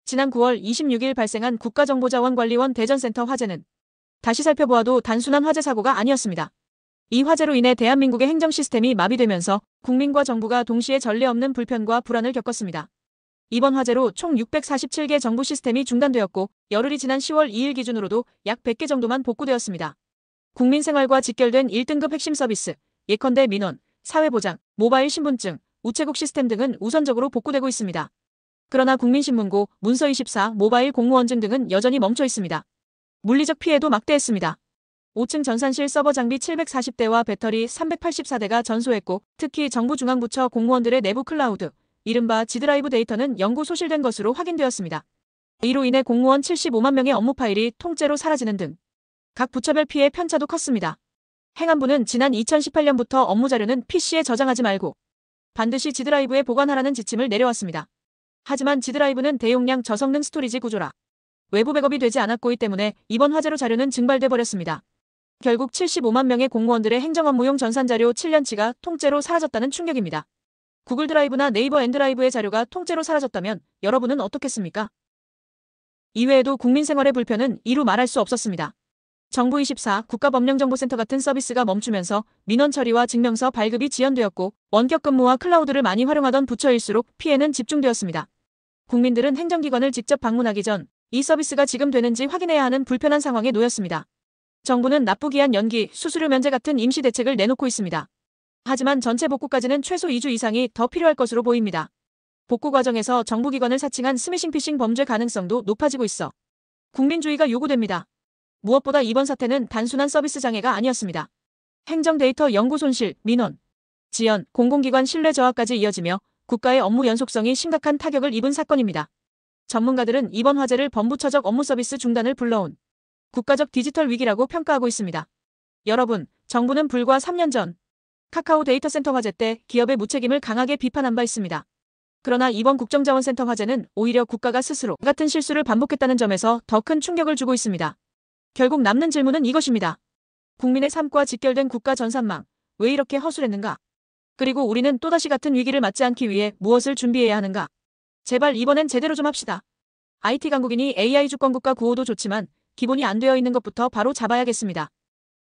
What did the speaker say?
지난 9월 26일 발생한 국가정보자원관리원 대전센터 화재는 다시 살펴보아도 단순한 화재 사고가 아니었습니다. 이 화재로 인해 대한민국의 행정 시스템이 마비되면서 국민과 정부가 동시에 전례 없는 불편과 불안을 겪었습니다. 이번 화재로 총 647개 정부 시스템이 중단되었고 열흘이 지난 10월 2일 기준으로도 약 100개 정도만 복구되었습니다. 국민 생활과 직결된 1등급 핵심 서비스, 예컨대 민원, 사회보장, 모바일 신분증, 우체국 시스템 등은 우선적으로 복구되고 있습니다. 그러나 국민신문고, 문서24, 모바일 공무원증 등은 여전히 멈춰 있습니다. 물리적 피해도 막대했습니다. 5층 전산실 서버 장비 740대와 배터리 384대가 전소했고 특히 정부 중앙부처 공무원들의 내부 클라우드, 이른바 G드라이브 데이터는 영구 소실된 것으로 확인되었습니다. 이로 인해 공무원 75만 명의 업무 파일이 통째로 사라지는 등 각 부처별 피해 편차도 컸습니다. 행안부는 지난 2018년부터 업무 자료는 PC에 저장하지 말고 반드시 G드라이브에 보관하라는 지침을 내려왔습니다. 하지만 G드라이브는 대용량 저성능 스토리지 구조라 외부 백업이 되지 않았기 때문에 이번 화재로 자료는 증발돼 버렸습니다. 결국 75만 명의 공무원들의 행정 업무용 전산자료 7년치가 통째로 사라졌다는 충격입니다. 구글 드라이브나 네이버 엔드라이브의 자료가 통째로 사라졌다면 여러분은 어떻겠습니까? 이외에도 국민 생활의 불편은 이루 말할 수 없었습니다. 정부24, 국가법령정보센터 같은 서비스가 멈추면서 민원 처리와 증명서 발급이 지연되었고 원격 근무와 클라우드를 많이 활용하던 부처일수록 피해는 집중되었습니다. 국민들은 행정기관을 직접 방문하기 전 이 서비스가 지금 되는지 확인해야 하는 불편한 상황에 놓였습니다. 정부는 납부기한 연기, 수수료 면제 같은 임시 대책을 내놓고 있습니다. 하지만 전체 복구까지는 최소 2주 이상이 더 필요할 것으로 보입니다. 복구 과정에서 정부기관을 사칭한 스미싱 피싱 범죄 가능성도 높아지고 있어 국민주의가 요구됩니다. 무엇보다 이번 사태는 단순한 서비스 장애가 아니었습니다. 행정 데이터 영구 손실, 민원, 지연, 공공기관 신뢰 저하까지 이어지며 국가의 업무 연속성이 심각한 타격을 입은 사건입니다. 전문가들은 이번 화재를 범부처적 업무 서비스 중단을 불러온 국가적 디지털 위기라고 평가하고 있습니다. 여러분, 정부는 불과 3년 전 카카오 데이터센터 화재 때 기업의 무책임을 강하게 비판한 바 있습니다. 그러나 이번 국정자원센터 화재는 오히려 국가가 스스로 같은 실수를 반복했다는 점에서 더 큰 충격을 주고 있습니다. 결국 남는 질문은 이것입니다. 국민의 삶과 직결된 국가 전산망, 왜 이렇게 허술했는가? 그리고 우리는 또다시 같은 위기를 맞지 않기 위해 무엇을 준비해야 하는가? 제발 이번엔 제대로 좀 합시다. IT 강국이니 AI 주권국가 구호도 좋지만 기본이 안 되어 있는 것부터 바로 잡아야겠습니다.